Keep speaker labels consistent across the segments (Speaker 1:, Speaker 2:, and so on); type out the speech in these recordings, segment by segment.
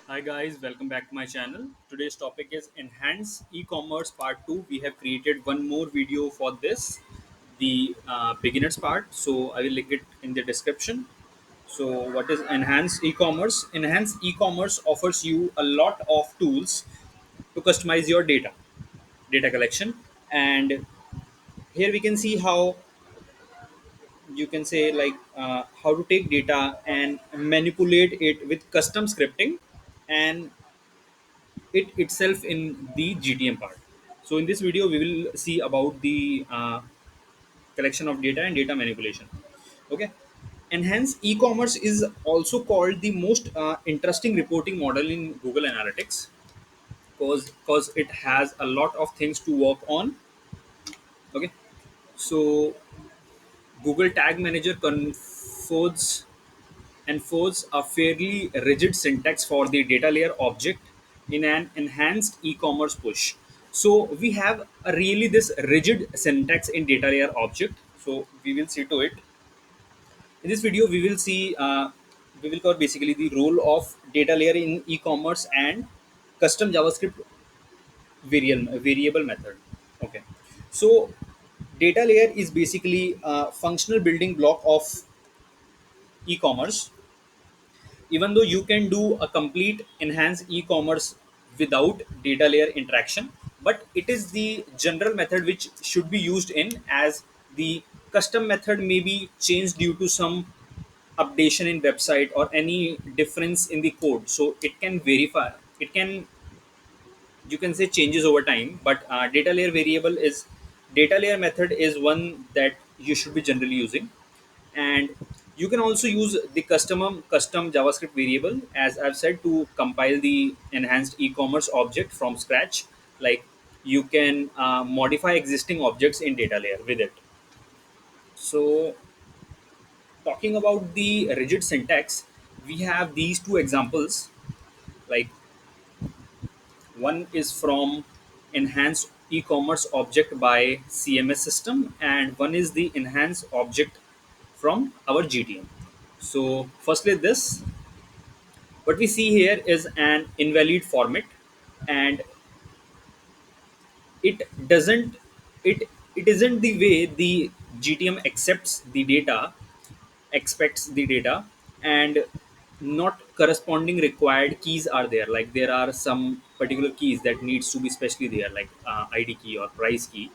Speaker 1: Hi guys, welcome back to my channel. Today's topic is Enhance E-commerce Part 2. We have created one more video for this, the beginners part. So I will link it in the description. So what is Enhance E-commerce? Enhance E-commerce offers you a lot of tools to customize your data collection. And here we can see how you can say how to take data and manipulate it with custom scripting and it itself in the GTM part. So in this video, we will see about the collection of data and data manipulation. Okay. Enhance e-commerce is also called the most interesting reporting model in Google Analytics because it has a lot of things to work on. Okay. So Google Tag Manager enforce a fairly rigid syntax for the data layer object in an enhanced e-commerce push. So we have a really this rigid syntax in data layer object. So we will see to it. In this video, we will cover basically the role of data layer in e-commerce and custom JavaScript variable method. Okay, so data layer is basically a functional building block of e-commerce. Even though you can do a complete enhanced e-commerce without data layer interaction, but it is the general method which should be used in, as the custom method may be changed due to some updation in website or any difference in the code, so it can verify, it can, you can say, changes over time. But data layer method is one that you should be generally using. And you can also use the custom JavaScript variable, as I've said, to compile the enhanced e-commerce object from scratch. Like, you can modify existing objects in data layer with it. So talking about the rigid syntax, we have these two examples. Like, one is from enhanced e-commerce object by CMS system, and one is the enhanced object from our GTM. So firstly, this, what we see here is an invalid format, and it doesn't it it isn't the way the GTM accepts the data, expects the data, and not corresponding required keys are there. Like, there are some particular keys that needs to be specially there, like ID key or price key,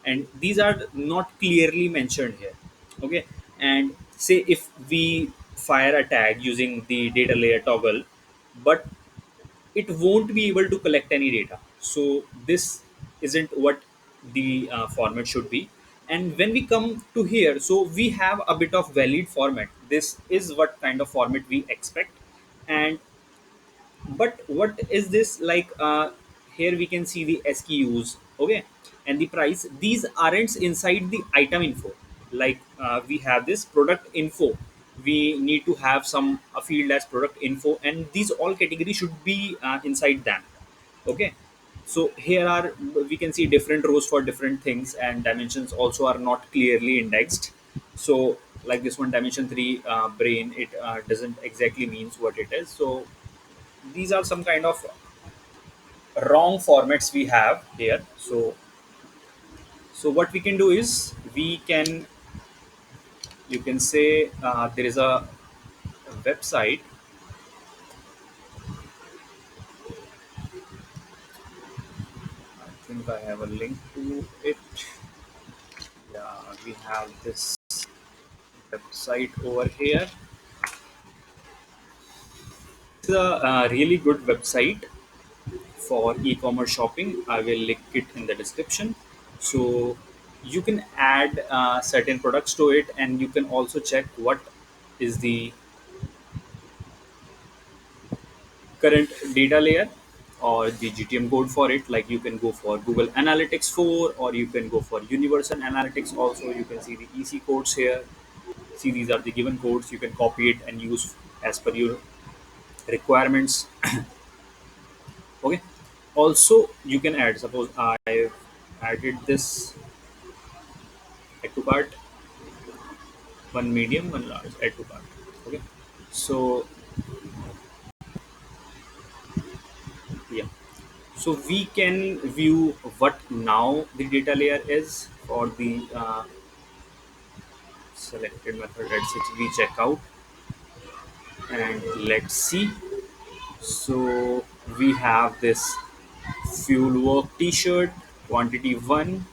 Speaker 1: and these are not clearly mentioned here. Okay. And say if we fire a tag using the data layer toggle, but it won't be able to collect any data. So this isn't what the format should be. And when we come to here, so we have a bit of valid format. This is what kind of format we expect. And but what is this like? Here we can see the SKUs, okay, and the price. These aren't inside the item info. Like, we have this product info. We need to have some a field as product info, and these all categories should be inside them. Okay. So here are, we can see different rows for different things, and dimensions also are not clearly indexed. So like this one, dimension 3, brain, it doesn't exactly means what it is. So these are some kind of wrong formats we have here. So what we can do is, we can, you can say, there is a website. I think I have a link to it. Yeah, we have this website over here. It's a really good website for e-commerce shopping. I will link it in the description. So you can add certain products to it, and you can also check what is the current data layer or the GTM code for it. Like, you can go for Google Analytics 4, or you can go for Universal Analytics also. You can see the EC codes here. See, these are the given codes. You can copy it and use as per your requirements. Okay. Also, you can add, suppose I've added this, add to cart, one medium, one large, add to cart. Okay. So Yeah. So we can view what now the data layer is for the selected method. Let's say we check out and let's see. So we have this fuel work t-shirt, quantity 1,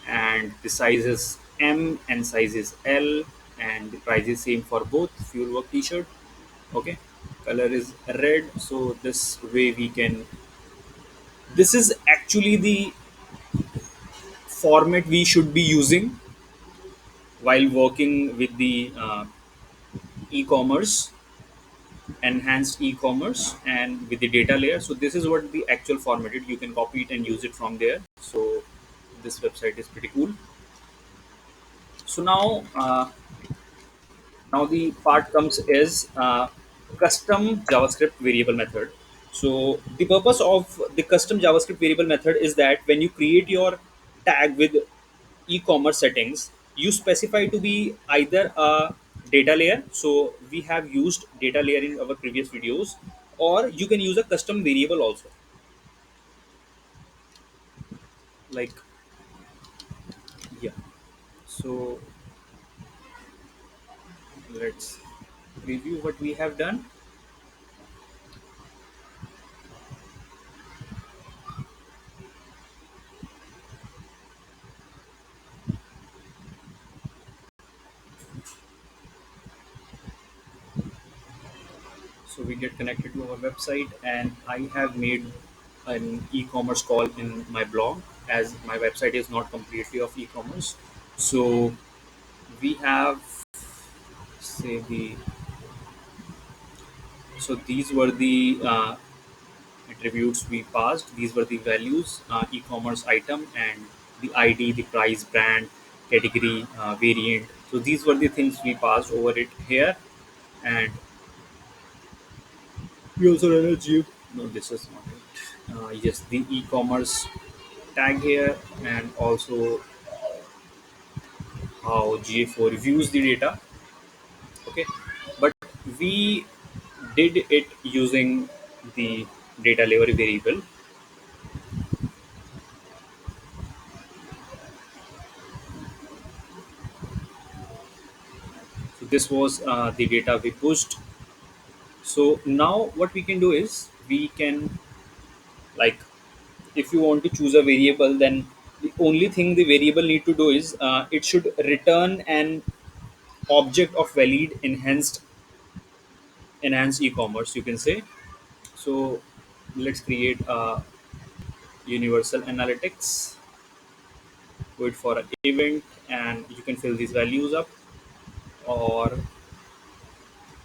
Speaker 1: and the size is M and size is L, and the price is same for both fuel work t-shirt. Okay, color is red. So this way we can, this is actually the format we should be using while working with the e-commerce, enhanced e-commerce, and with the data layer. So this is what the actual formatted, you can copy it and use it from there. So this website is pretty cool. So now the part comes is custom JavaScript variable method. So the purpose of the custom JavaScript variable method is that when you create your tag with e-commerce settings, you specify to be either a data layer. So we have used data layer in our previous videos, or you can use a custom variable also. Like, yeah. So let's review what we have done. So we get connected to our website, and I have made an e-commerce call in my blog, as my website is not completely of e-commerce. So we have, say, the, so these were the attributes we passed. These were the values: e-commerce item and the ID, the price, brand, category, variant. So these were the things we passed over it here. And we also ran a GF. No, this is not it. Yes, the e-commerce tag here, and also how GA4 views the data. Okay, but we did it using the data layer variable. So this was the data we pushed. So now what we can do is we can, like, if you want to choose a variable, then the only thing the variable need to do is it should return an object of valid enhanced e-commerce, you can say. So let's create a universal analytics, wait for an event, and you can fill these values up. Or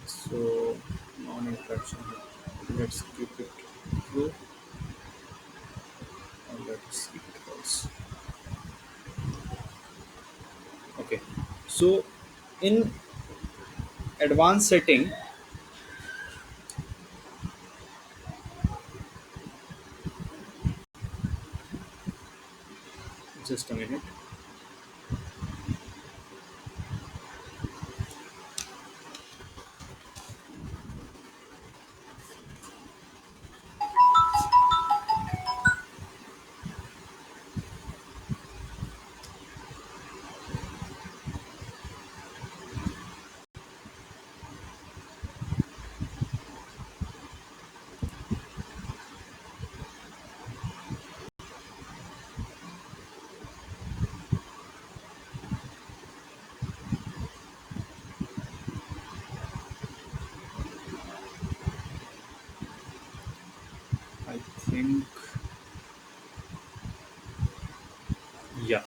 Speaker 1: so non-interaction, let's keep it true, and let's keep it false. Okay, so in advanced setting, just a minute. I think, yeah.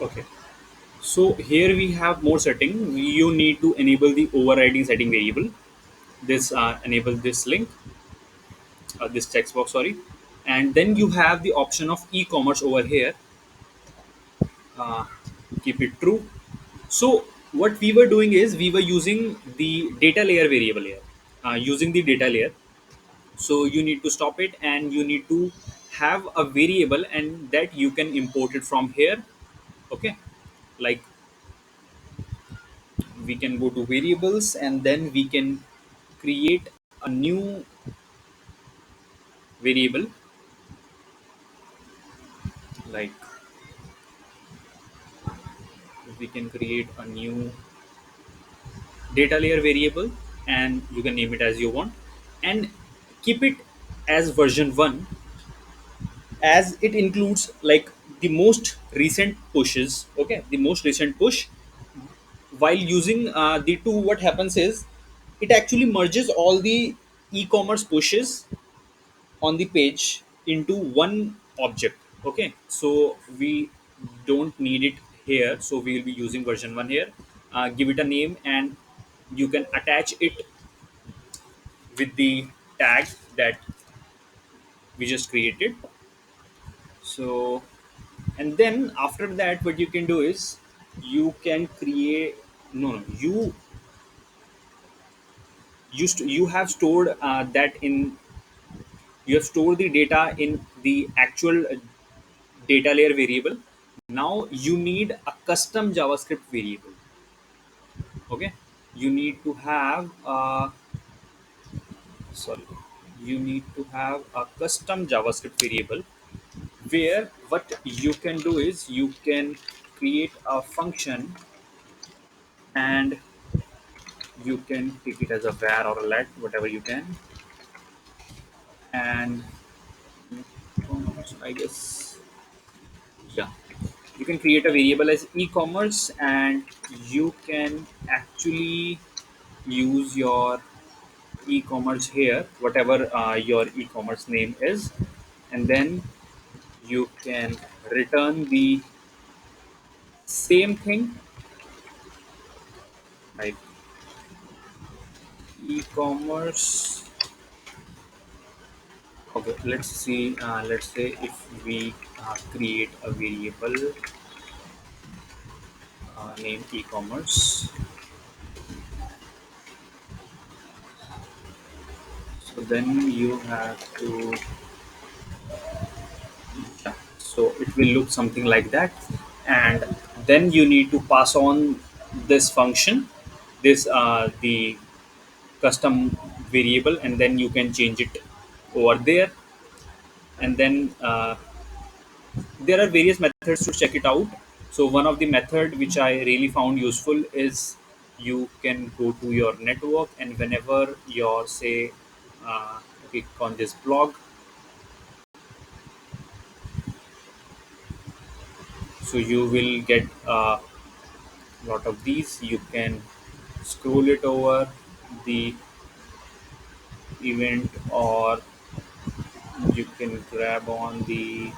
Speaker 1: Okay. So here we have more setting. You need to enable the overriding setting variable. This enable this link, this text box, sorry, and then you have the option of e-commerce over here. Uh, Keep it true. So what we were doing is we were using the data layer variable here, using the data layer. So you need to stop it and you need to have a variable and that you can import it from here. Okay, like we can go to variables and then we can create a new variable, like we can create a new data layer variable and you can name it as you want and keep it as version 1, as it includes like the most recent pushes. Okay, the most recent push. While using the two, what happens is it actually merges all the e-commerce pushes on the page into one object. Okay, so we don't need it here, so we will be using version 1 here. Give it a name and you can attach it with the tag that we just created. So and then after that what you can do is you can create, no, you have stored that in, you have stored the data in the actual data layer variable. Now you need a custom JavaScript variable. Okay, you need to have sorry, you need to have a custom JavaScript variable where what you can do is you can create a function and you can take it as a var or a let, whatever you can. And I guess, yeah, you can create a variable as e-commerce and you can actually use your e-commerce here, whatever your e-commerce name is, and then you can return the same thing, like e-commerce. Okay, let's see, let's say if we create a variable named e-commerce. So then you have to, yeah, so it will look something like that. And then you need to pass on this function, this the custom variable, and then you can change it over there. And then there are various methods to check it out. So one of the method which I really found useful is you can go to your network and whenever your say click on this blog, so you will get a lot of these. You can scroll it over the event or you can grab on the,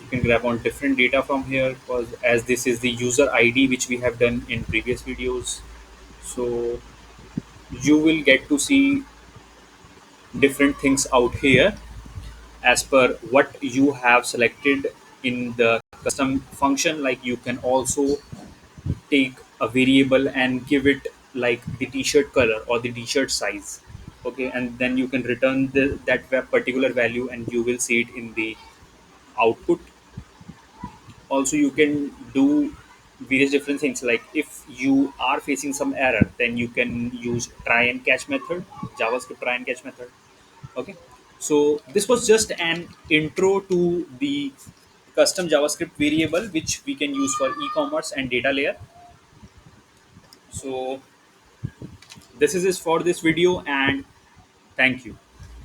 Speaker 1: you can grab on different data from here, because as this is the user id which we have done in previous videos, so you will get to see different things out here as per what you have selected in the custom function. Like you can also take a variable and give it like the t-shirt color or the t-shirt size. Okay, and then you can return particular value and you will see it in the output. Also you can do various different things, like if you are facing some error then you can use try and catch method, JavaScript try and catch method. Okay, so this was just an intro to the custom JavaScript variable which we can use for e-commerce and data layer. So this is it for this video and thank you.